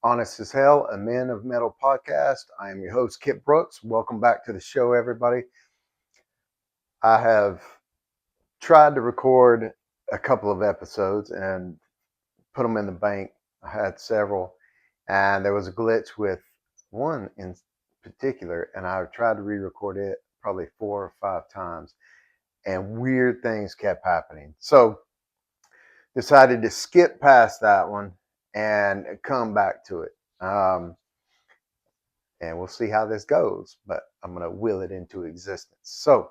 Honest as Hell, a Men of Metal podcast. I am your host, Kip Brooks. Welcome back to the show, everybody. I have tried to record a couple of episodes and put them in the bank. I had several, and there was a glitch with one in particular, and I tried to re record it probably 4 or 5 times, and weird things kept happening. So, decided to skip past that one and come back to it. And we'll see how this goes, but I'm going to will it into existence. So,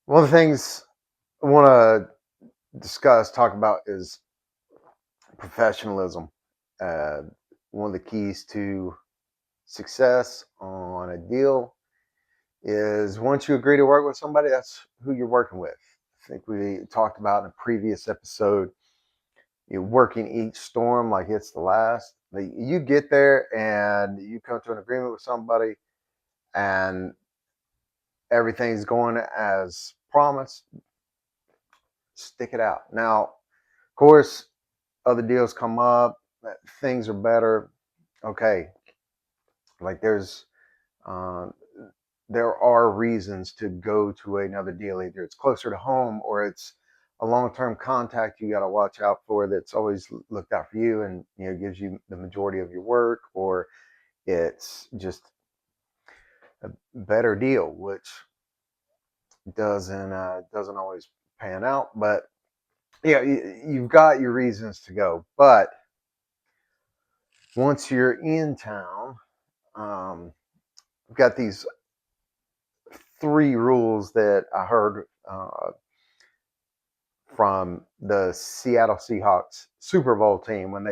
one of the things I want to talk about is professionalism. Uh, One of the keys to success on a deal is once you agree to work with somebody, that's who you're working with. I think we talked about in a previous episode, you're working each storm like it's the last. Like you get there and you come to an agreement with somebody, and everything's going as promised, stick it out. Now, of course, other deals come up, things are better. Okay, like uh, there are reasons to go to another deal. Either it's closer to home or it's a long-term contact you got to watch out for that's always looked out for you and gives you the majority of your work, or it's just a better deal, which doesn't always pan out, but yeah, you've got your reasons to go. But once you're in town, we've got these 3 rules that I heard from the Seattle Seahawks Super Bowl team when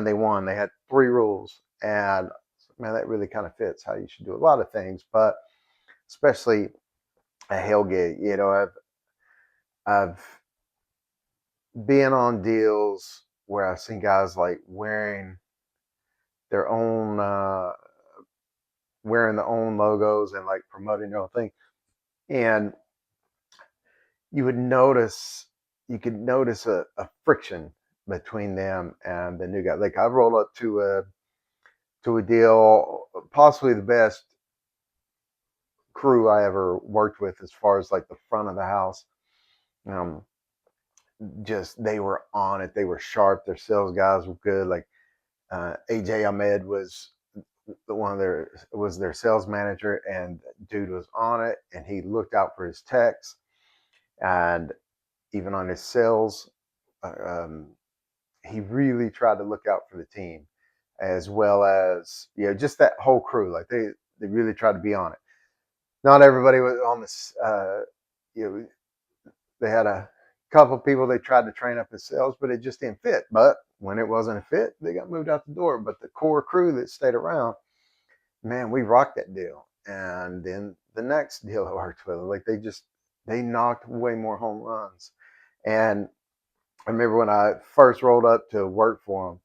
they won. They had 3 rules, and man, that really kind of fits how you should do a lot of things, but especially a tailgate. I've been on deals where I've seen guys like their own wearing their own logos and like promoting their own thing, and you would notice you could notice a friction between them and the new guy. Like I rolled up to a deal, possibly the best crew I ever worked with as far as like the front of the house. Um, just they were on it. They were sharp. Their sales guys were good. Like AJ Ahmed was their sales manager, and dude was on it, and he looked out for his techs, and even on his sales, um, he really tried to look out for the team, as well as just that whole crew. Like they really tried to be on it. Not everybody was on this. You know, they had a couple of people they tried to train up as sales, but it just didn't fit. But when it wasn't a fit, they got moved out the door. But the core crew that stayed around, man, we rocked that deal. And then the next deal I worked with, like they knocked way more home runs. And I remember when I first rolled up to work for them,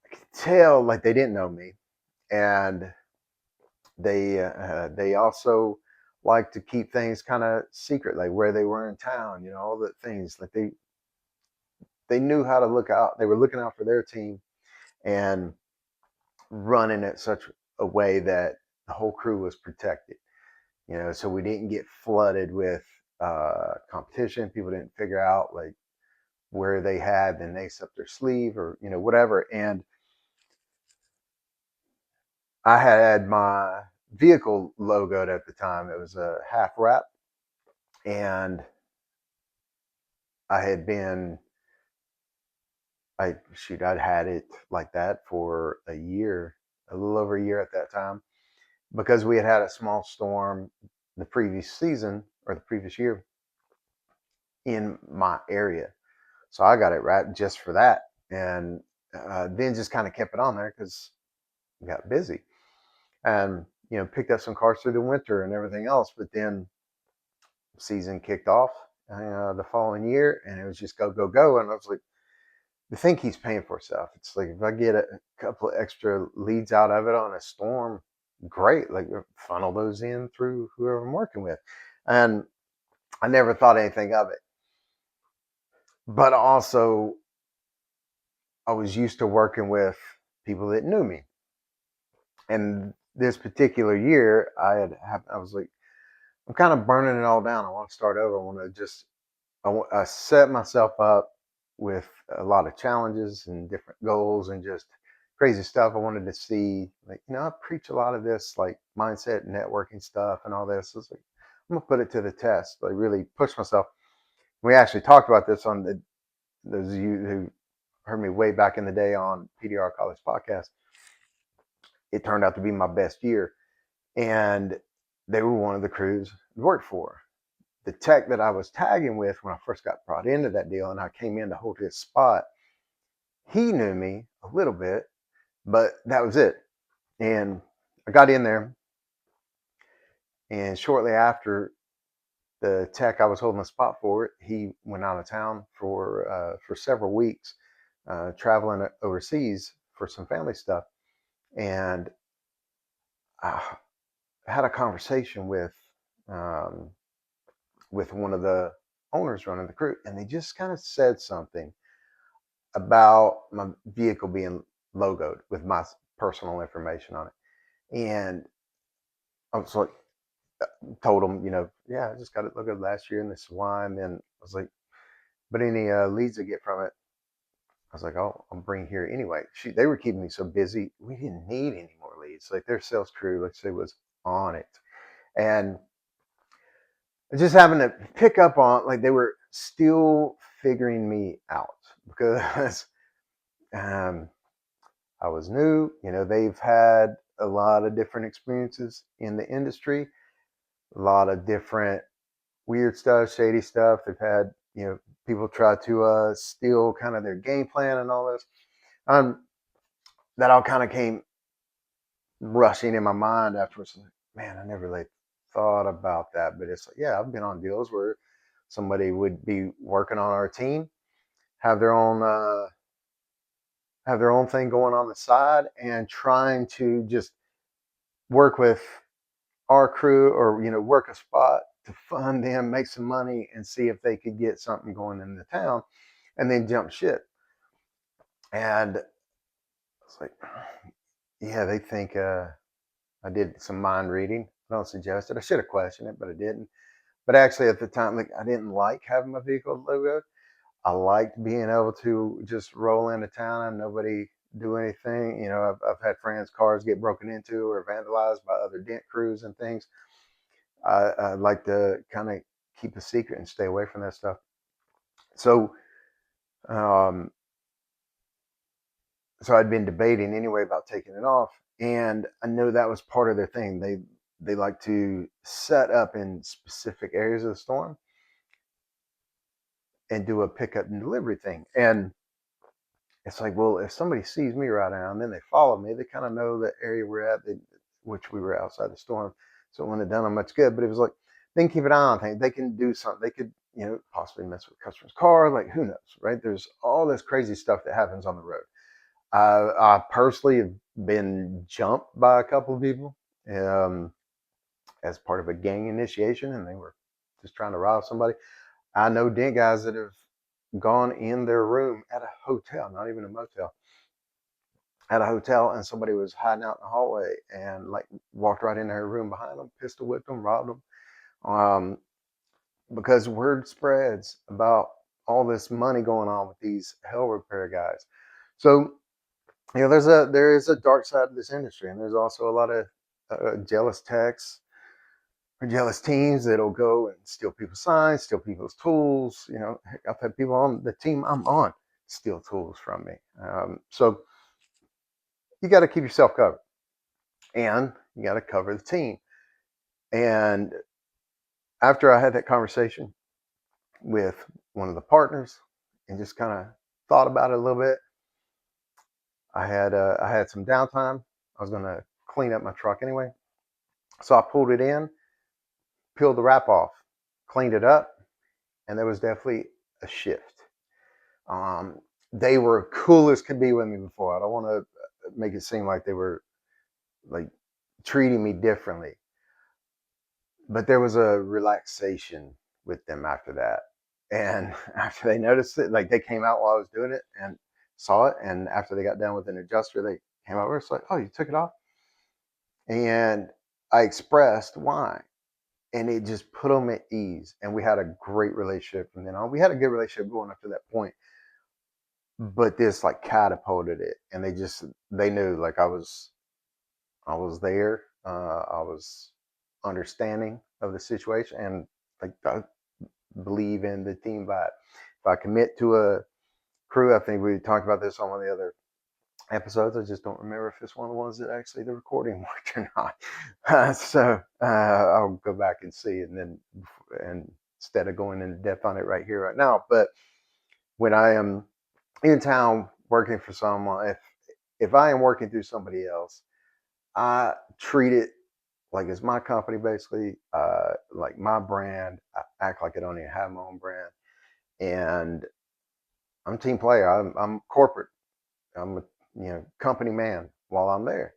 I could tell like they didn't know me, and they also like to keep things kind of secret, like where they were in town, all the things. Like they knew how to look out. They were looking out for their team and running it such a way that the whole crew was protected. So we didn't get flooded with competition. People didn't figure out like where they had the ace up their sleeve or whatever. And I had my vehicle logoed at the time. It was a half wrap, and I had been I'd had it like that for a year, a little over a year at that time, because we had had a small storm the previous season or the previous year in my area. So I got it wrapped just for that, and then just kind of kept it on there because we got busy, and picked up some cars through the winter and everything else. But then season kicked off the following year, and it was just go go go, and I was like, the thing keeps paying for itself. It's like if I get a couple of extra leads out of it on a storm, great. Like funnel those in through whoever I'm working with, and I never thought anything of it. But also, I was used to working with people that knew me. And this particular year, I was like, I'm kind of burning it all down. I want to start over. I want to just I set myself up with a lot of challenges and different goals and just crazy stuff. I wanted to see, like, I preach a lot of this, like mindset, networking stuff, and all this. I was like, I'm gonna put it to the test. Like, really push myself. We actually talked about this on those of you who heard me way back in the day on PDR College Podcast. It turned out to be my best year, and they were one of the crews I worked for. The tech that I was tagging with when I first got brought into that deal and I came in to hold his spot, he knew me a little bit, but that was it. And I got in there, and shortly after, the tech I was holding the spot for, he went out of town for several weeks, traveling overseas for some family stuff. And I had a conversation um, with one of the owners running the crew, and they just kind of said something about my vehicle being logoed with my personal information on it. And I was like, told them, yeah, I just got it logoed last year and this is why. And then I was like, but any leads I get from it, I was like, oh, I'll bring here anyway. They were keeping me so busy, we didn't need any more leads. Like their sales crew, let's say, was on it. And just having to pick up on, like, they were still figuring me out because um, I was new. They've had a lot of different experiences in the industry, a lot of different weird stuff, shady stuff. They've had, people try to steal kind of their game plan and all this. Um, that all kind of came rushing in my mind afterwards. Like, man, I never really thought about that. But it's like, yeah, I've been on deals where somebody would be working on our team, have their own thing going on the side, and trying to just work with our crew, or work a spot to fund them, make some money, and see if they could get something going in the town, and then jump ship. And it's like, yeah, they think I did some mind reading. I don't suggest it. I should have questioned it, but I didn't. But actually, at the time, like, I didn't like having my vehicle logoed. I liked being able to just roll into town and nobody do anything. I've had friends' cars get broken into or vandalized by other dent crews and things. I like to kind of keep a secret and stay away from that stuff. So, um, so I'd been debating anyway about taking it off, and I know that was part of their thing. They like to set up in specific areas of the storm and do a pickup and delivery thing. And it's like, well, if somebody sees me right now and then they follow me, they kind of know the area we're at, which we were outside the storm. So it wouldn't have done them much good. But it was like, they can keep an eye on things. They can do something. They could, possibly mess with a customer's car. Like, who knows, right? There's all this crazy stuff that happens on the road. I personally have been jumped by a couple of people um, as part of a gang initiation, and they were just trying to rob somebody. I know dent guys that have gone in their room at a hotel, not even a motel, at a hotel, and somebody was hiding out in the hallway and, like, walked right into her room behind them, pistol whipped them, robbed them. Because word spreads about all this money going on with these hell repair guys. So, there is a dark side of this industry, and there's also a lot of jealous techs or jealous teams that'll go and steal people's signs, steal people's tools. Heck, I've had people on the team I'm on steal tools from me. So you got to keep yourself covered, and you got to cover the team. And after I had that conversation with one of the partners and just kind of thought about it a little bit, I had some downtime. I was going to clean up my truck anyway, so I pulled it in, peeled the wrap off, cleaned it up, and there was definitely a shift. Um, they were cool as could be with me before. I don't want to make it seem like they were, like, treating me differently, but there was a relaxation with them after that. And after they noticed it, like, they came out while I was doing it, and saw it, and after they got done with an adjuster, they came over. It's like, oh, you took it off, and I expressed why, and it just put them at ease, and we had a great relationship from then on. We had a good relationship going up to that point, but this like catapulted it, and they knew like I was there. I was understanding of the situation, and like I believe in the team vibe. If I commit to a crew, I think we talked about this on one of the other episodes. I just don't remember if it's one of the ones that actually the recording worked or not. I'll go back and see, and instead of going into depth on it right here, right now. But when I am in town working for someone, if I am working through somebody else, I treat it like it's my company, basically, like my brand. I act like I don't even have my own brand, and I'm a team player. I'm corporate. I'm a company man while I'm there.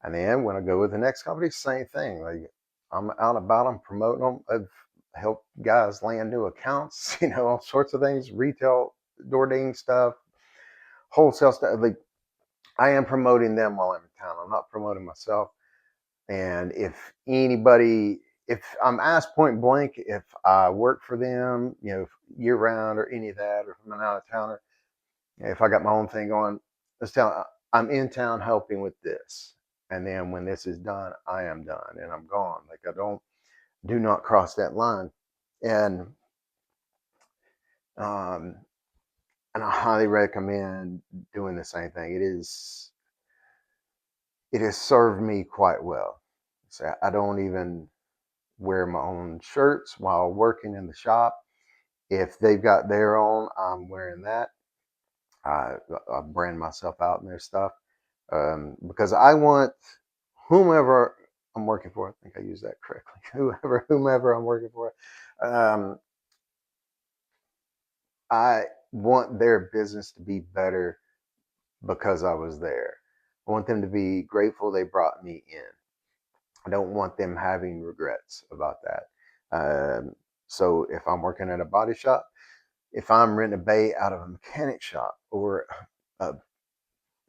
And then when I go with the next company, same thing. Like I'm out about them, promoting them. I've helped guys land new accounts, all sorts of things, retail, door ding stuff, wholesale stuff. Like I am promoting them while I'm in town. I'm not promoting myself. And if I'm asked point blank if I work for them, year round or any of that, or if I'm an out of towner, if I got my own thing going, let's tell I'm in town helping with this. And then when this is done, I am done and I'm gone. Like do not cross that line. And um and I highly recommend doing the same thing. It has served me quite well. So I don't even wear my own shirts while working in the shop. If they've got their own, I'm wearing that. I brand myself out in their stuff, because I want whomever I'm working for. I think I used that correctly. Whomever I'm working for, um, I want their business to be better because I was there. I want them to be grateful they brought me in. I don't want them having regrets about that. So if I'm working at a body shop, if I'm renting a bay out of a mechanic shop or a,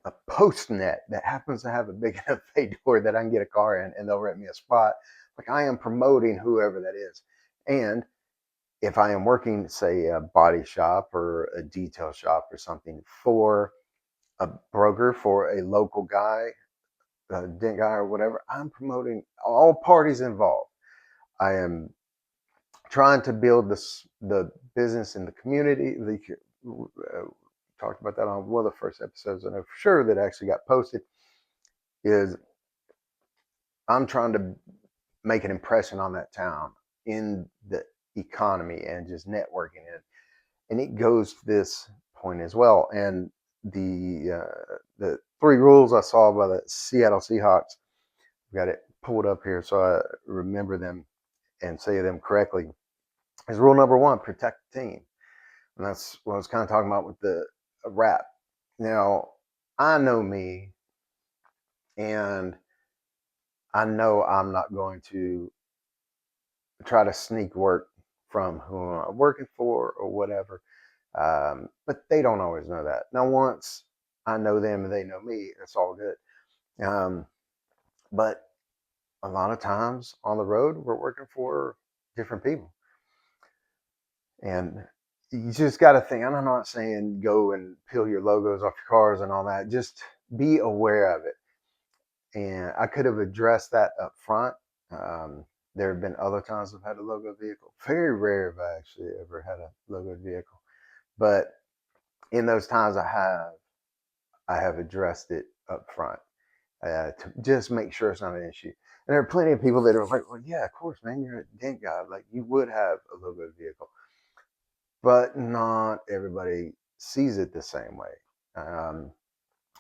a post net that happens to have a big enough bay door that I can get a car in and they'll rent me a spot, like I am promoting whoever that is. And if I am working, say, a body shop or a detail shop or something for a broker, for a local guy, a dent guy or whatever, I'm promoting all parties involved. I am trying to build the business in the community. Talked about that on one of the first episodes I know for sure that actually got posted. Is I'm trying to make an impression on that town in the economy and just networking it, and it goes to this point as well. And the three rules I saw by the Seattle Seahawks, got it pulled up here so I remember them and say them correctly. Is rule number one: protect the team. And that's what I was kind of talking about with the rap. Now, I know me, and I know I'm not going to try to sneak work from who I'm working for or whatever. But they don't always know that. Now, once I know them and they know me, it's all good. But a lot of times on the road, we're working for different people. And you just got to think, and I'm not saying go and peel your logos off your cars and all that. Just be aware of it. And I could have addressed that up front. There have been other times I've had a logo vehicle. Very rare have I actually ever had a logo vehicle. But in those times I have addressed it up front, to just make sure it's not an issue. And there are plenty of people that are like, well, yeah, of course, man, you're a dent guy. Like you would have a logo vehicle. But not everybody sees it the same way. Um,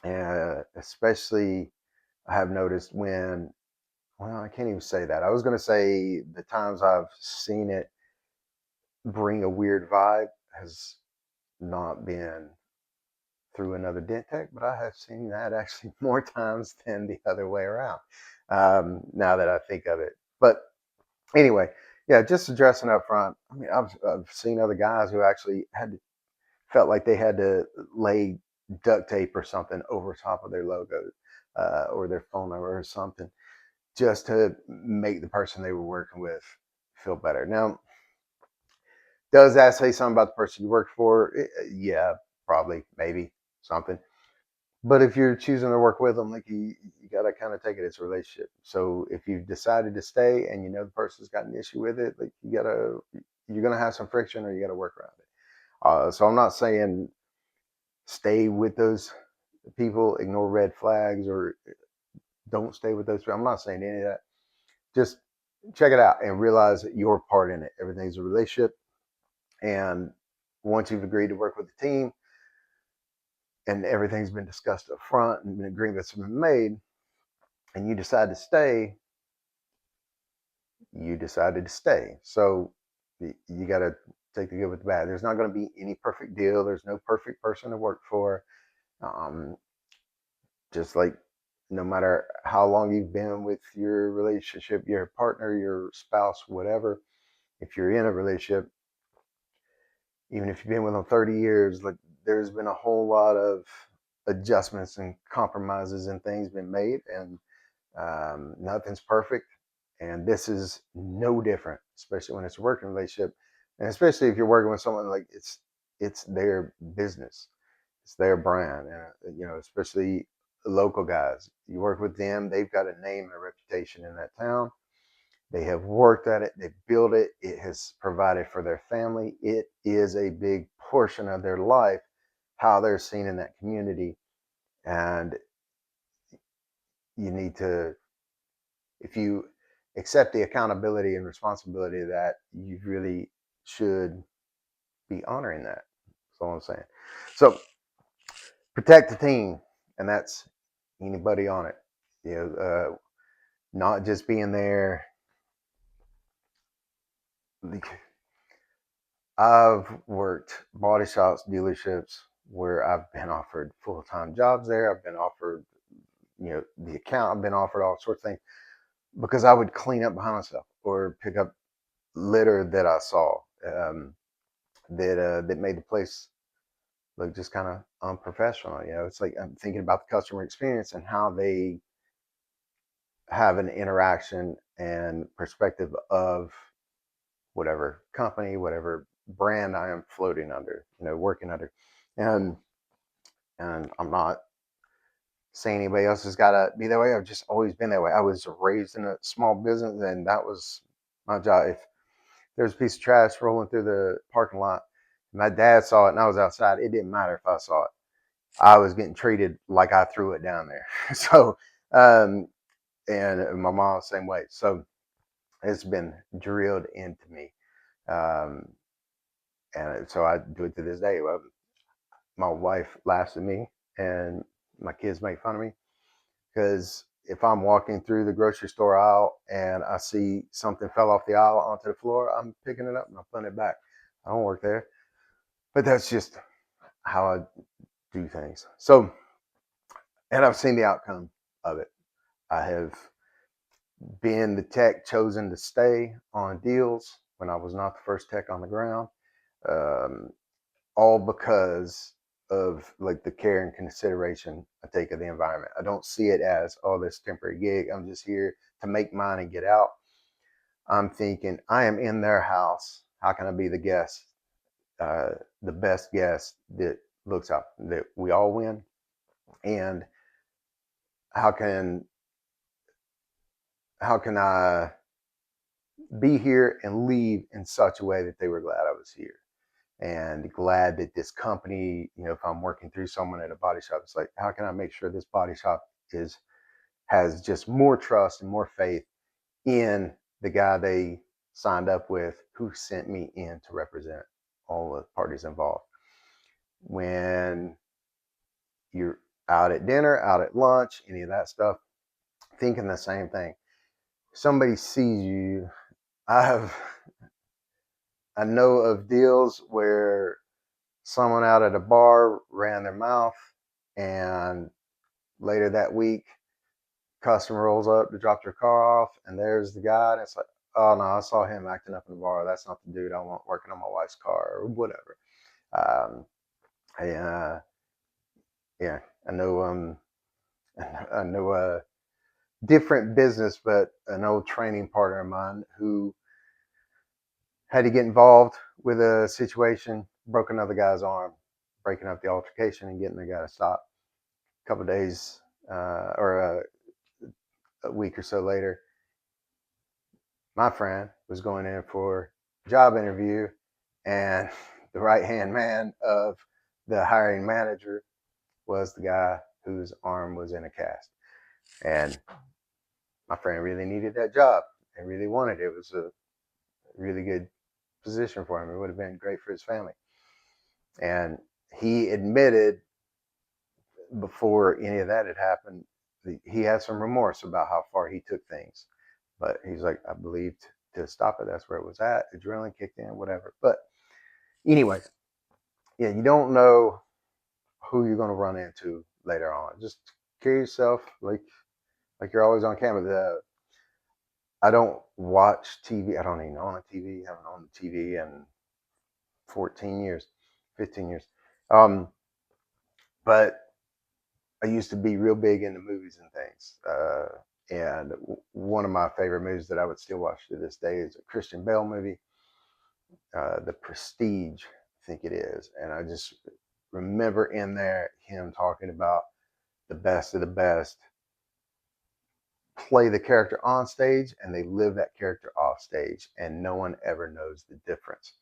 and especially I have noticed well, I can't even say that. I was going to say the times I've seen it bring a weird vibe has not been through another dent tech, but I have seen that actually more times than the other way around. Now that I think of it, but anyway, yeah, just addressing up front. I mean, I've seen other guys who actually felt like they had to lay duct tape or something over top of their logo or their phone number or something, just to make the person they were working with feel better. Now, does that say something about the person you work for? Yeah, probably, maybe something. But if you're choosing to work with them, like you got to kind of take it as a relationship. So if you've decided to stay and you know the person's got an issue with it, like you're gonna have some friction or you got to work around it. So I'm not saying stay with those people, ignore red flags, or don't stay with those people. I'm not saying any of that. Just check it out and realize that you're part in it. Everything's a relationship, and once you've agreed to work with the team and everything's been discussed up front and agreements have been made, and you decide to stay, you decided to stay. So you got to take the good with the bad. There's not going to be any perfect deal. There's no perfect person to work for. Um, just like no matter how long you've been with your relationship, your partner, your spouse, whatever, if you're in a relationship, even if you've been with them 30 years, like there's been a whole lot of adjustments and compromises and things been made, and nothing's perfect. And this is no different, especially when it's a working relationship, and especially if you're working with someone like it's their business, it's their brand, and especially local guys. You work with them; they've got a name and a reputation in that town. They have worked at it, they've built it, it has provided for their family. It is a big portion of their life, how they're seen in that community. And you need to, if you accept the accountability and responsibility of that, you really should be honoring that. That's all I'm saying. So protect the team, and that's anybody on it. Not just being there. I've worked body shops, dealerships where I've been offered full time jobs there. I've been offered, the account. I've been offered all sorts of things because I would clean up behind myself or pick up litter that I saw that made the place look just kind of unprofessional. It's like I'm thinking about the customer experience and how they have an interaction and perspective of whatever company, whatever brand I am floating under, working under. And and I'm not saying anybody else has got to be that way. I've just always been that way. I was raised in a small business, and that was my job. If there's a piece of trash rolling through the parking lot, my dad saw it and I was outside, it didn't matter if I saw it. I was getting treated like I threw it down there. So, and my mom, same way. So it's been drilled into me. Um, and so I do it to this day. Well, my wife laughs at me and my kids make fun of me because if I'm walking through the grocery store aisle and I see something fell off the aisle onto the floor, I'm picking it up and I'm putting it back. I don't work there, but that's just how I do things. So, and I've seen the outcome of it. I have been the tech chosen to stay on deals when I was not the first tech on the ground, um, all because of like the care and consideration I take of the environment. I don't see it as, oh, this temporary gig. I'm just here to make mine and get out. I'm thinking I am in their house. How can I be the guest, uh, the best guest that looks out that we all win? And how can how can I be here and leave in such a way that they were glad I was here and glad that this company, if I'm working through someone at a body shop, it's like, how can I make sure this body shop is has just more trust and more faith in the guy they signed up with who sent me in to represent all the parties involved. When you're out at dinner, out at lunch, any of that stuff, thinking the same thing. Somebody sees you. I have I know of deals where someone out at a bar ran their mouth, and later that week, customer rolls up to drop their car off, and there's the guy, and it's like, oh no, I saw him acting up in the bar. That's not the dude I want working on my wife's car or whatever. Um, Yeah, I know. I know a different business, but an old training partner of mine who had to get involved with a situation, broke another guy's arm, breaking up the altercation and getting the guy to stop. A couple of days or a week or so later, my friend was going in for a job interview, and the right hand man of the hiring manager was the guy whose arm was in a cast. And my friend really needed that job and really wanted it. It was a really good position for him. It would have been great for his family. And he admitted before any of that had happened, he had some remorse about how far he took things. But he's like, I believed to stop it. That's where it was at. Adrenaline kicked in, whatever. But anyway, yeah, you don't know who you're going to run into later on. Just carry yourself like you're always on camera. I don't watch TV. I don't even own a TV. I haven't owned a TV in 14 years, 15 years. Um, but I used to be real big into movies and things. And one of my favorite movies that I would still watch to this day is a Christian Bale movie, The Prestige, I think it is. And I just remember in there him talking about the best of the best play the character on stage and they live that character off stage, and no one ever knows the difference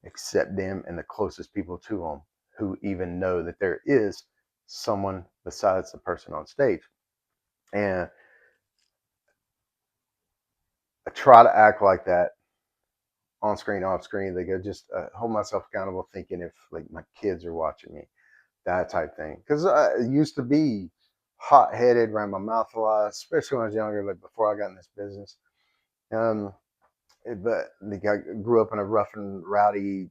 except them and the closest people to them who even know that there is someone besides the person on stage. And I try to act like that on screen, off screen. They go just hold myself accountable, thinking if like my kids are watching me, that type thing. Because I used to be hot headed, ran my mouth a lot, especially when I was younger, like before I got in this business. Um, but like, I grew up in a rough and rowdy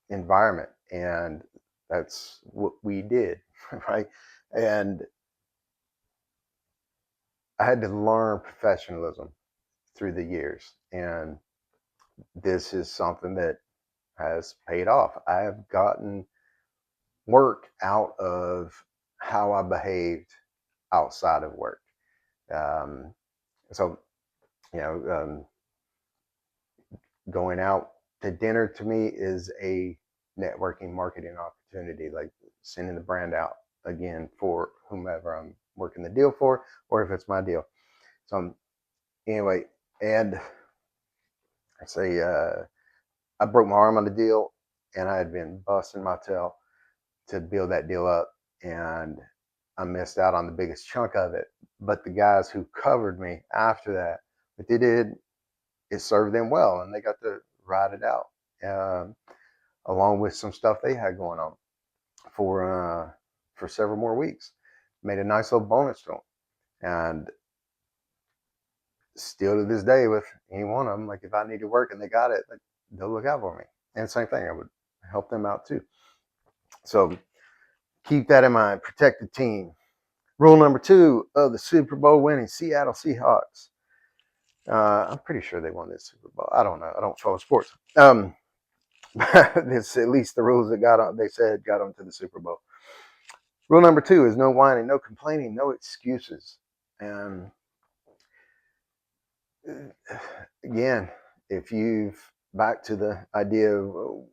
environment, and that's what we did, right? And I had to learn professionalism through the years, and this is something that has paid off. I have gotten work out of how I behaved outside of work. Um, so, you know, going out to dinner to me is a networking marketing opportunity, like sending the brand out again for whomever I'm working the deal for, or if it's my deal. So, anyway, and I say, I broke my arm on the deal, and I had been busting my tail to build that deal up, and I missed out on the biggest chunk of it. But the guys who covered me after that, what they did, it served them well, and they got to ride it out, um, along with some stuff they had going on for several more weeks. Made a nice little bonus to them, and still to this day, with any one of them, like if I need to work and they got it, like, they'll look out for me. And same thing, I would help them out too. So keep that in mind. Protect the team. Rule number 2 of the Super Bowl winning Seattle Seahawks. I'm pretty sure they won this Super Bowl. I don't know. I don't follow sports. It's at least the rules that got on. They said got them to the Super Bowl. Rule number 2 is no whining, no complaining, no excuses. And again, if you've back to the idea of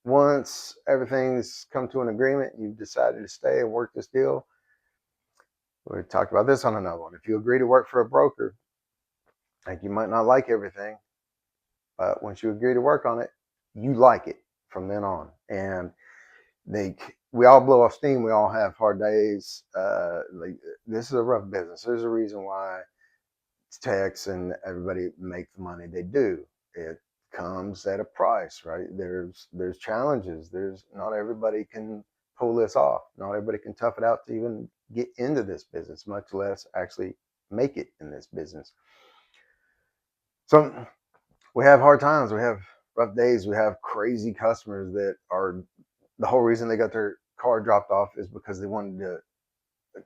once everything's come to an agreement, you've decided to stay and work this deal. We talked about this on another one. If you agree to work for a broker, like you might not like everything, but once you agree to work on it, you like it from then on. And we all blow off steam. We all have hard days. Like this is a rough business. There's a reason why techs and everybody make the money they do. It comes at a price, right? There's challenges. There's not everybody can pull this off. Not everybody can tough it out to even get into this business, much less actually make it in this business. So we have hard times. We have rough days. We have crazy customers that are the whole reason they got their car dropped off is because they wanted to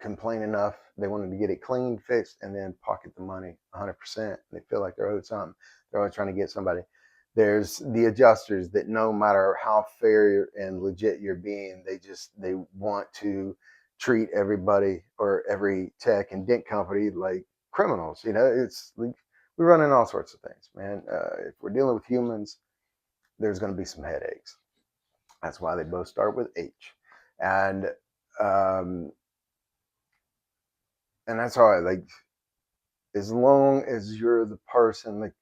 complain enough. They wanted to get it cleaned, fixed, and then pocket the money 100%. They feel like they're owed something. They're always trying to get somebody. There's the adjusters that no matter how fair and legit you're being, they want to treat everybody or every tech and dent company like criminals. It's like we run in all sorts of things, man. If we're dealing with humans, there's going to be some headaches. That's why they both start with H, and um, and that's all right. Like as long as you're the person, like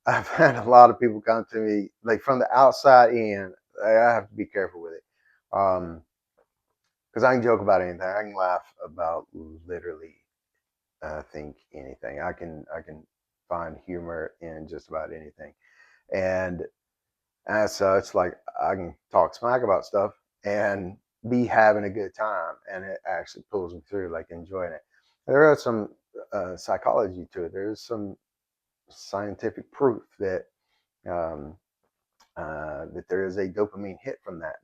I've had a lot of people come to me like from the outside in. I have to be careful with it, because I can joke about anything. I can laugh about literally, I think anything. I can find humor in just about anything, and as such, like I can talk smack about stuff and be having a good time, and it actually pulls me through, like enjoying it. There is some psychology to it. There's some scientific proof um, that there is a dopamine hit from that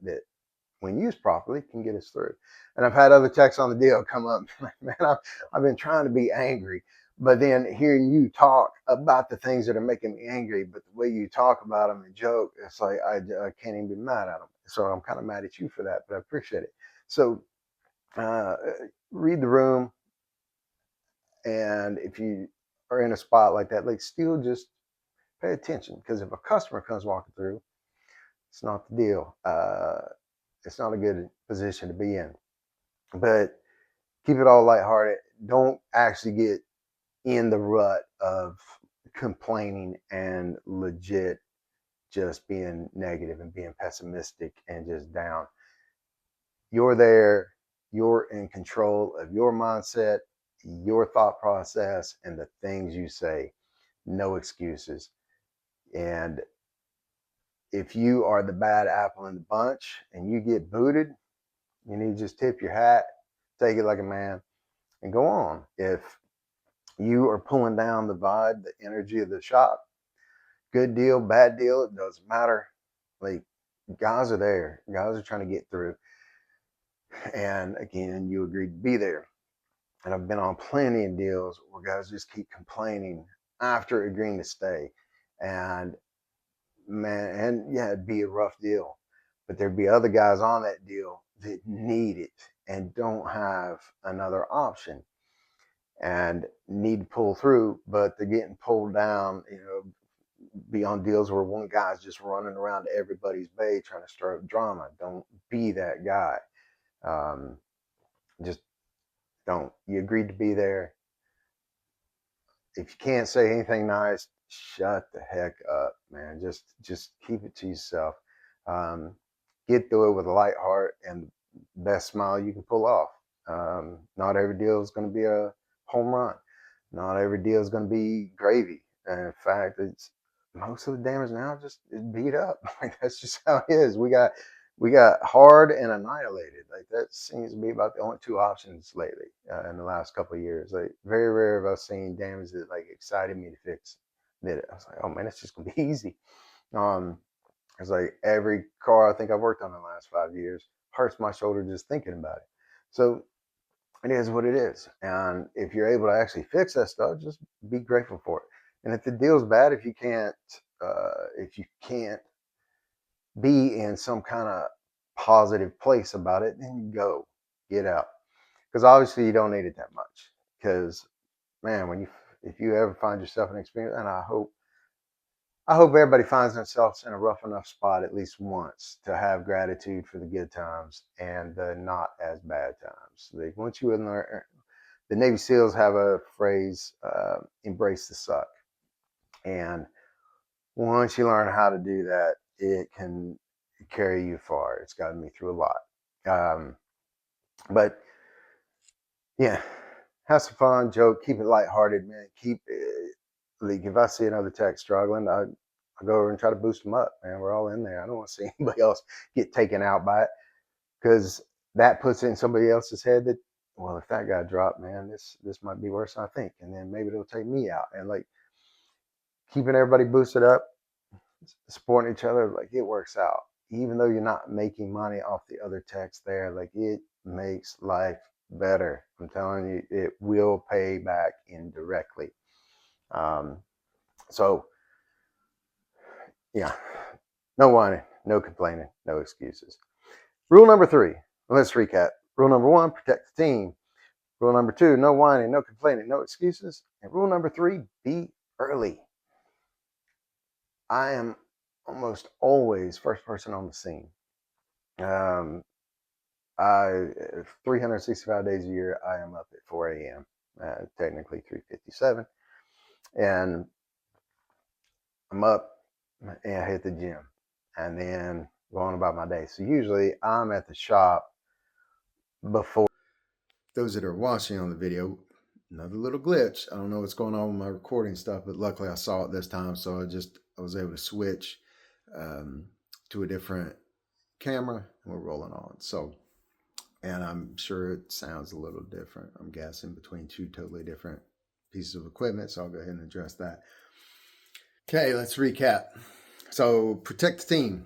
when used properly can get us through. And I've had other texts on the deal come up, man, I've been trying to be angry, but then hearing you talk about the things that are making me angry, but the way you talk about them and joke, it's like I can't even be mad at them. So I'm kind of mad at you for that, but I appreciate it. So uh, read the room, and if you are in a spot like that, like still just pay attention, because if a customer comes walking through, it's not the deal. It's not a good position to be in. But keep it all lighthearted. Don't actually get in the rut of complaining and legit just being negative and being pessimistic and just down. You're there. You're in control of your mindset, your thought process, and the things you say. No excuses. And if you are the bad apple in the bunch and you get booted, you need to just tip your hat, take it like a man, and go on. If you are pulling down the vibe, the energy of the shop, good deal, bad deal, it doesn't matter. Like guys are there, guys are trying to get through. And again, you agreed to be there. And I've been on plenty of deals where guys just keep complaining after agreeing to stay. And man, and yeah, it'd be a rough deal. But there'd be other guys on that deal that need it and don't have another option and need to pull through, but they're getting pulled down, be on deals where one guy's just running around everybody's bay trying to stir up drama. Don't be that guy. Um, just don't. You agreed to be there. If you can't say anything nice, shut the heck up, man. Just keep it to yourself. Um, get through it with a light heart and the best smile you can pull off. Not every deal is going to be a home run. Not every deal is going to be gravy. And in fact, it's most of the damage now just is beat up. Like that's just how it is. We got hard and annihilated. Like that seems to be about the only two options lately in the last couple of years. Like very rare of us seeing damage that like excited me to fix. Did it? I was like, oh man, it's just gonna be easy. Um, it's like every car I think I've worked on in the last 5 years hurts my shoulder just thinking about it. So it is what it is. And if you're able to actually fix that stuff, just be grateful for it. And if the deal's bad, if you can't be in some kind of positive place about it, then go get out. Because obviously you don't need it that much. Because man, if you ever find yourself in an experience, and I hope everybody finds themselves in a rough enough spot at least once to have gratitude for the good times and the not as bad times. Like once you learn, the Navy SEALs have a phrase, "Embrace the suck," and once you learn how to do that, it can carry you far. It's gotten me through a lot. But yeah, have some fun, joke, keep it lighthearted, man. Keep it, like if I see another tech struggling, I go over and try to boost them up, man. We're all in there. I don't want to see anybody else get taken out by it, because that puts it in somebody else's head that, well, if that guy dropped, man, this might be worse than I think, and then maybe it'll take me out. And like keeping everybody boosted up, supporting each other, like it works out. Even though you're not making money off the other techs there, like it makes life better. I'm telling you, it will pay back indirectly. Um, so Yeah, no whining, no complaining, no excuses. Rule number 3. Let's recap. Rule number 1, protect the team. Rule number 2, no whining, no complaining, no excuses. And rule number 3, be early. I am almost always first person on the scene. I 365 days a year, I am up at 4 a.m. Technically 3:57, and I'm up and I hit the gym, and then go on about my day. So usually I'm at the shop before. Those that are watching on the video, another little glitch. I don't know what's going on with my recording stuff, but luckily I saw it this time, so I was able to switch to a different camera, and we're rolling on. So, and I'm sure it sounds a little different. I'm guessing between two totally different pieces of equipment, so I'll go ahead and address that. Okay, let's recap. So, protect the team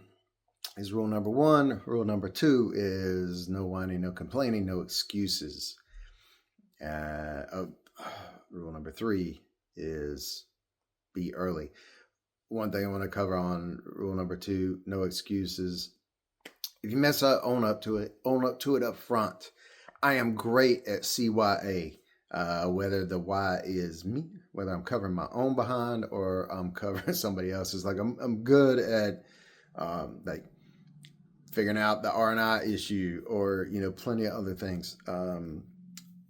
is rule number 1. Rule number 2 is no whining, no complaining, no excuses. Rule number 3 is be early. One thing I want to cover on rule number 2, no excuses. If you mess up, own up to it. Own up to it up front. I am great at CYA. Whether the Y is me, whether I'm covering my own behind or I'm covering somebody else's. Like I'm good at like figuring out the R&I issue or plenty of other things.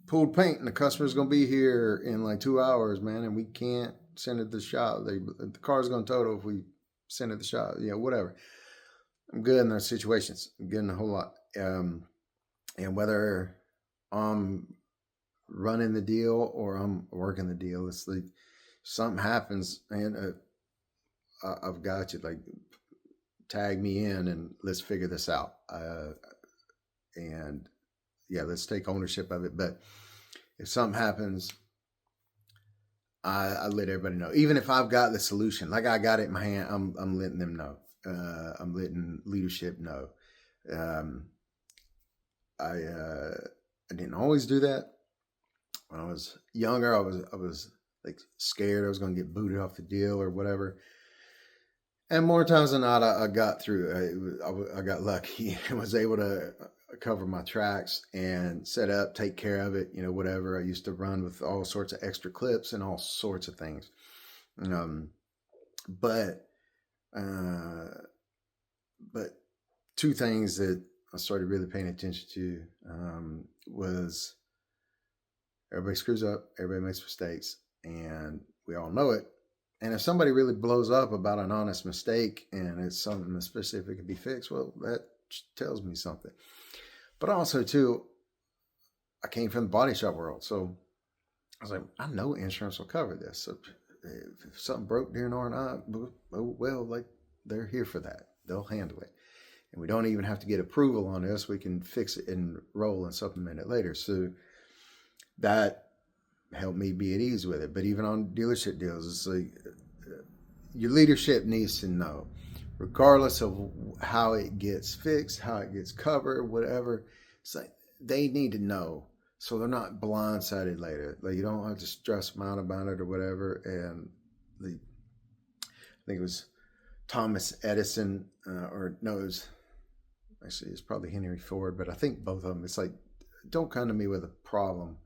Pooled paint and the customer's gonna be here in like 2 hours, man, and we can't send it to the shop. The car's gonna total if we send it to the shop. Whatever. I'm good in those situations. I'm good in a whole lot. And whether I'm running the deal or I'm working the deal, it's like something happens and I've got you. Like tag me in and let's figure this out. And yeah, let's take ownership of it. But if something happens, I let everybody know. Even if I've got the solution, like I got it in my hand, I'm letting them know. I'm letting leadership know. I didn't always do that. When I was younger, I was like scared I was going to get booted off the deal or whatever. And more times than not, I got through. I got lucky and was able to cover my tracks and set up, take care of it. Whatever. I used to run with all sorts of extra clips and all sorts of things. But two things that I started really paying attention to was everybody screws up, everybody makes mistakes, and we all know it. And if somebody really blows up about an honest mistake and it's something that specific can be fixed, well, that tells me something. But also, too, I came from the body shop world. So I was like, I know insurance will cover this. So if something broke during R&I, well, like they're here for that. They'll handle it. And we don't even have to get approval on this. We can fix it and roll and supplement it later. So that helped me be at ease with it. But even on dealership deals, it's like your leadership needs to know, regardless of how it gets fixed, how it gets covered, whatever. It's like they need to know so they're not blindsided later. Like you don't have to stress them out about it or whatever. And I think it was Thomas Edison, or no, it's probably Henry Ford, but I think both of them. It's like, don't come to me with a problem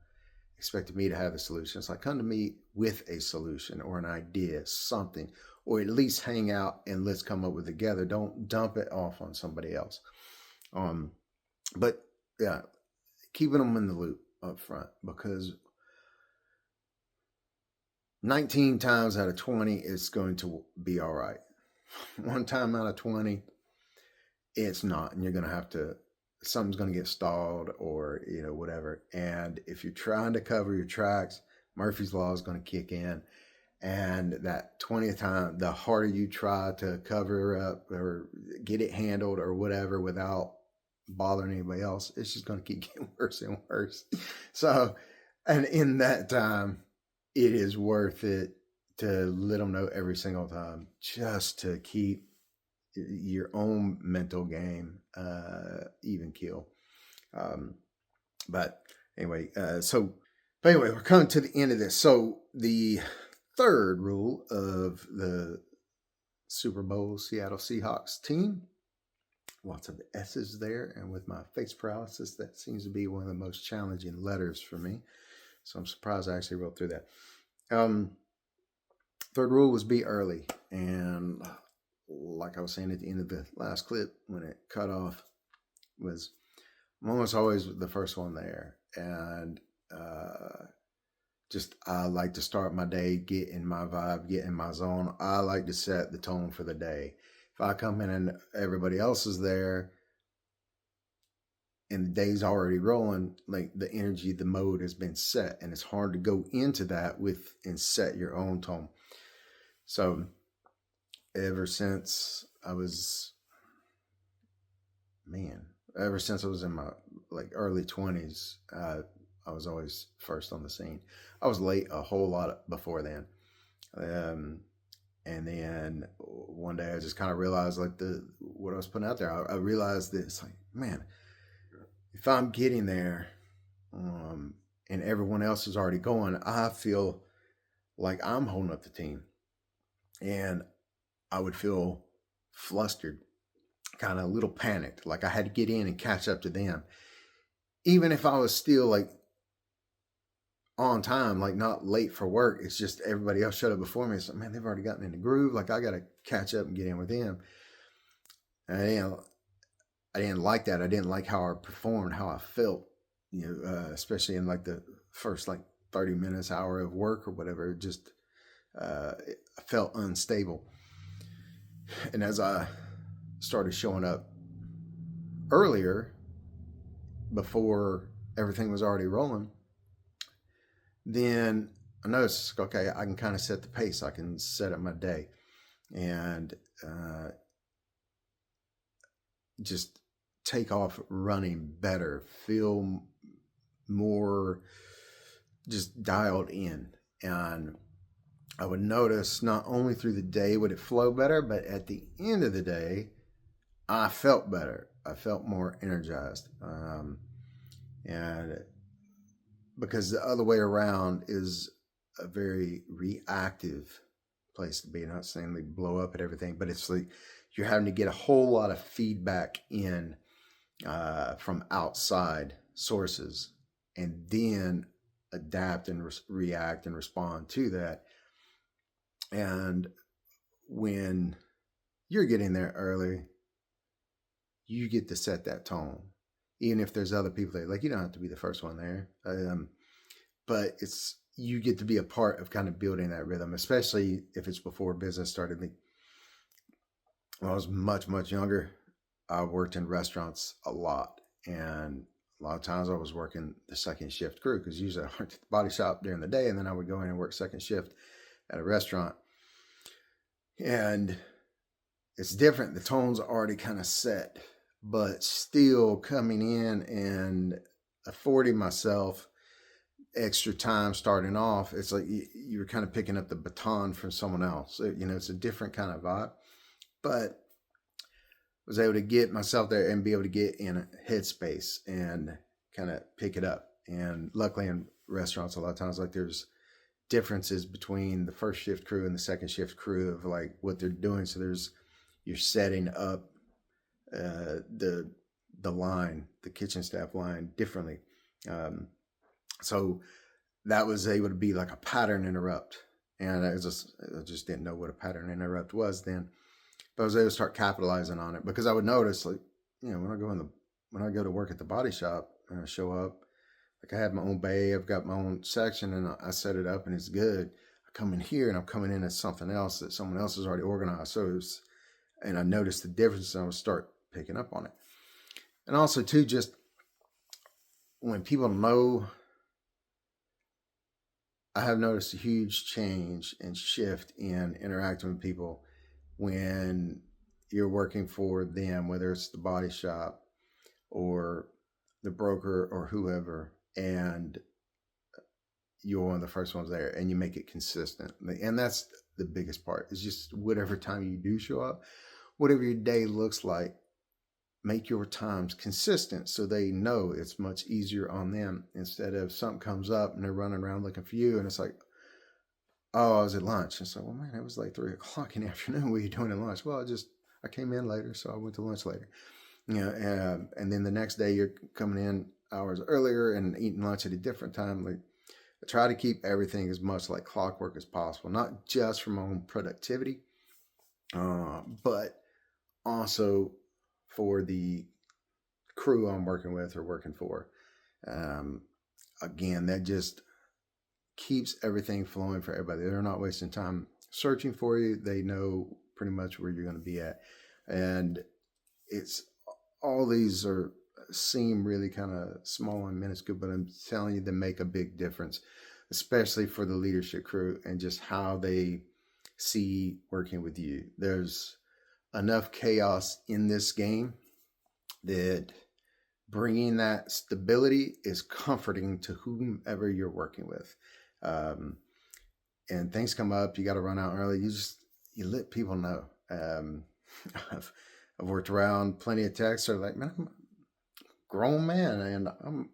expecting me to have a solution. It's like, come to me with a solution or an idea, something, or at least hang out and let's come up with it together. Don't dump it off on somebody else. But yeah, keeping them in the loop up front, because 19 times out of 20, it's going to be all right. One time out of 20, it's not, and you're going to have to, something's going to get stalled or whatever. And if you're trying to cover your tracks, Murphy's Law is going to kick in, and that 20th time, the harder you try to cover up or get it handled or whatever without bothering anybody else, it's just going to keep getting worse and worse. So, and in that time, it is worth it to let them know every single time, just to keep your own mental game even keel. But anyway, we're coming to the end of this. So the third rule of the Super Bowl Seattle Seahawks team. Lots of S's there, and with my face paralysis, that seems to be one of the most challenging letters for me. So I'm surprised I actually wrote through that. Third rule was be early, and like I was saying at the end of the last clip, when it cut off, was I'm almost always the first one there, and just I like to start my day, get in my vibe, get in my zone. I like to set the tone for the day. If I come in and everybody else is there and the day's already rolling, like the energy, the mode has been set, and it's hard to go into that with and set your own tone. So ever since I was in my like early 20s, I was always first on the scene. I was late a whole lot before then. And then one day I just kind of realized like what I was putting out there. I realized that it's like, man, if I'm getting there, and everyone else is already going, I feel like I'm holding up the team, and I would feel flustered, kind of a little panicked, like I had to get in and catch up to them, even if I was still like on time, like not late for work. It's just everybody else showed up before me. It's like, man, they've already gotten in the groove. Like I got to catch up and get in with them. And I didn't like that. I didn't like how I performed, how I felt, especially in like the first like 30 minutes, hour of work or whatever. It just I felt unstable. And as I started showing up earlier, before everything was already rolling, then I noticed, okay, I can kind of set the pace. I can set up my day and just take off running better, feel more just dialed in. And I would notice not only through the day would it flow better, but at the end of the day, I felt better. I felt more energized. And because the other way around is a very reactive place to be. Not saying they blow up at everything, but it's like you're having to get a whole lot of feedback in from outside sources, and then adapt and react and respond to that. And when you're getting there early, you get to set that tone, even if there's other people there. Like, you don't have to be the first one there, but you get to be a part of kind of building that rhythm, especially if it's before business started. When I was much, much younger, I worked in restaurants a lot, and a lot of times I was working the second shift crew, because usually I worked at the body shop during the day, and then I would go in and work second shift at a restaurant. And it's different. The tone's already kind of set, but still coming in and affording myself extra time starting off. It's like you're kind of picking up the baton from someone else. It's a different kind of vibe, but was able to get myself there and be able to get in a headspace and kind of pick it up. And luckily in restaurants, a lot of times, like, there's differences between the first shift crew and the second shift crew of like what they're doing. So you're setting up the line, the kitchen staff line, differently. So that was able to be like a pattern interrupt. And I just didn't know what a pattern interrupt was then, but I was able to start capitalizing on it, because I would notice, like, when I go to work at the body shop and I show up, like, I have my own bay, I've got my own section, and I set it up and it's good. I come in here and I'm coming in as something else that someone else has already organized. And I noticed the difference, and I would start picking up on it. And also too, just when people know, I have noticed a huge change and shift in interacting with people when you're working for them, whether it's the body shop or the broker or whoever, and you're one of the first ones there, and you make it consistent. And that's the biggest part, is just whatever time you do show up, whatever your day looks like, make your times consistent so they know it's much easier on them, instead of something comes up and they're running around looking for you. And it's like, Oh, I was at lunch. And so, well, man, it was like 3 o'clock in the afternoon. What are you doing at lunch? Well, I came in later, so I went to lunch later. And then the next day you're coming in hours earlier and eating lunch at a different time. Like, I try to keep everything as much like clockwork as possible, not just for my own productivity, but also for the crew I'm working with or working for. Um, Again, that just keeps everything flowing for everybody. They're not wasting time searching for you. They know pretty much where you're going to be at. And it's all these are seem really kind of small and minuscule, but I'm telling you, they make a big difference, especially for the leadership crew and just how they see working with you. There's enough chaos in this game that bringing that stability is comforting to whomever you're working with. Um, and things come up, you got to run out early. You let people know. I've, I've worked around plenty of techs that are like, man, I'm a grown man and I'm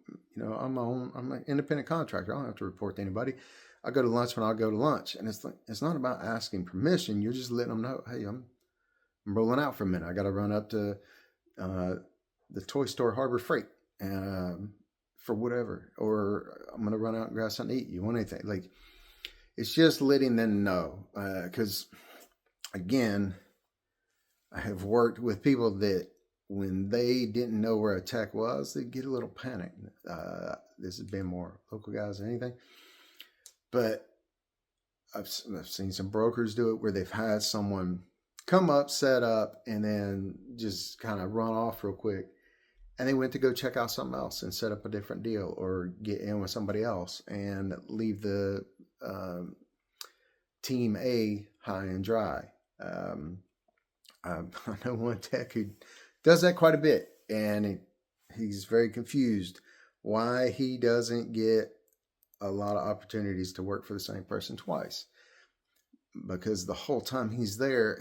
an independent contractor. I don't have to report to anybody. I go to lunch when I go to lunch. And it's not about asking permission. You're just letting them know, hey, I'm rolling out for a minute. I got to run up to the toy store, Harbor Freight, and for whatever, or I'm gonna run out and grab something to eat. You want anything? Like, it's just letting them know. Because again, I have worked with people that when they didn't know where a tech was, they'd get a little panicked. This has been more local guys than anything, but I've seen some brokers do it where they've had someone come up, set up, and then just kind of run off real quick. And they went to go check out something else and set up a different deal or get in with somebody else and leave the team A high and dry. I know one tech who does that quite a bit, and he's very confused why he doesn't get a lot of opportunities to work for the same person twice. Because the whole time he's there,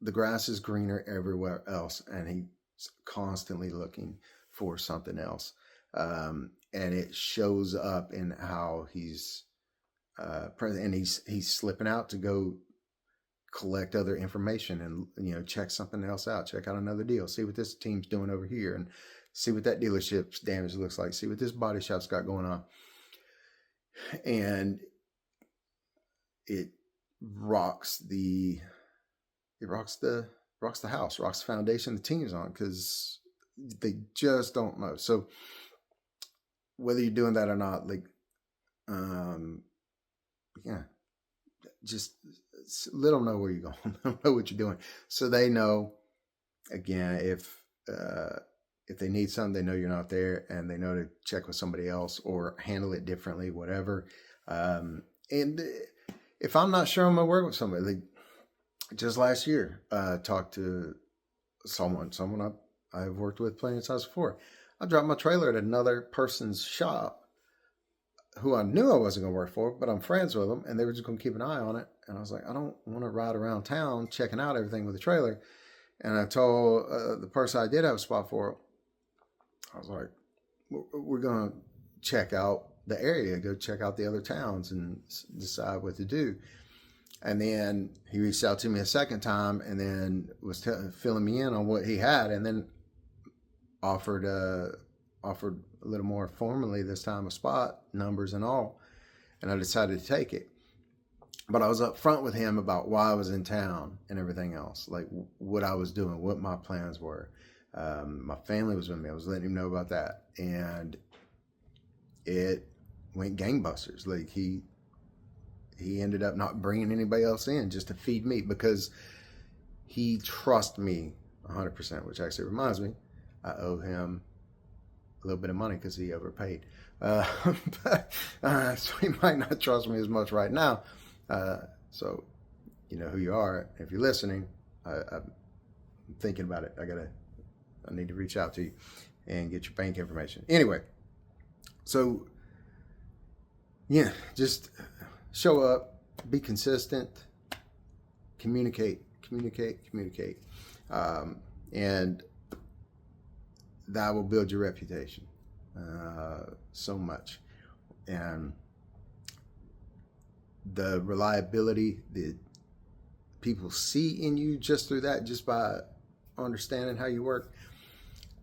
the grass is greener everywhere else, and he's constantly looking for something else. And it shows up in how he's present, and he's slipping out to go collect other information and check something else out, check out another deal, see what this team's doing over here, and see what that dealership's damage looks like, see what this body shop's got going on. And it rocks the house, rocks the foundation the team's on, because they just don't know. So whether you're doing that or not, like, just let them know where you're going. Let them know what you're doing, so they know. Again, if they need something, they know you're not there, and they know to check with somebody else or handle it differently, whatever. And if I'm not sure I'm gonna work with somebody, like just last year, talked to someone I've worked with plenty of times before. I dropped my trailer at another person's shop who I knew I wasn't going to work for, but I'm friends with them, and they were just going to keep an eye on it. And I was like, I don't want to ride around town checking out everything with the trailer. And I told the person I did have a spot for, I was like, we're going to check out the area, go check out the other towns and decide what to do. And then he reached out to me a second time and then was filling me in on what he had, and then offered a little more formally this time, a spot, numbers and all. And I decided to take it. But I was up front with him about why I was in town and everything else, like what I was doing, what my plans were. My family was with me. I was letting him know about that. And it went gangbusters. Like, he ended up not bringing anybody else in just to feed me, because he trusts me 100%, which actually reminds me, I owe him a little bit of money because he overpaid. So he might not trust me as much right now. So you know who you are. If you're listening, I'm thinking about it. I need to reach out to you and get your bank information. Anyway, so yeah, just show up, be consistent, communicate, and that will build your reputation so much. And the reliability that people see in you just through that, just by understanding how you work,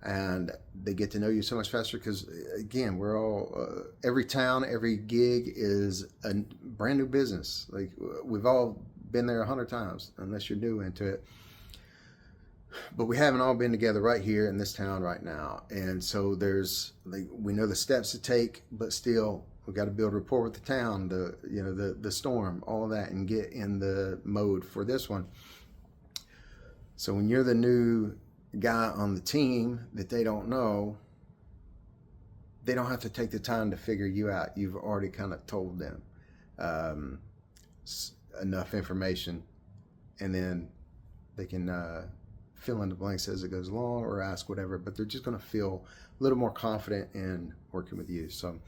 and they get to know you so much faster. Because again, we're all every town, every gig is a brand new business. Like, we've all been there 100 times, unless you're new into it. But we haven't all been together right here in this town right now, and so there's, like, we know the steps to take, but still we got to build rapport with the town, the storm, all of that, and get in the mode for this one. So when you're the new guy on the team that they don't know, they don't have to take the time to figure you out. You've already kind of told them enough information, and then they can fill in the blanks as it goes along, or ask whatever, but they're just going to feel a little more confident in working with you. So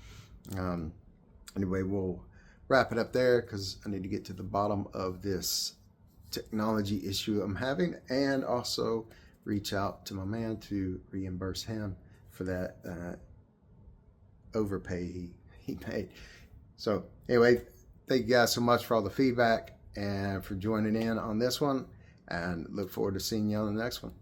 anyway, we'll wrap it up there, because I need to get to the bottom of this technology issue I'm having, and also reach out to my man to reimburse him for that overpay he paid. So anyway, thank you guys so much for all the feedback and for joining in on this one, and look forward to seeing you on the next one.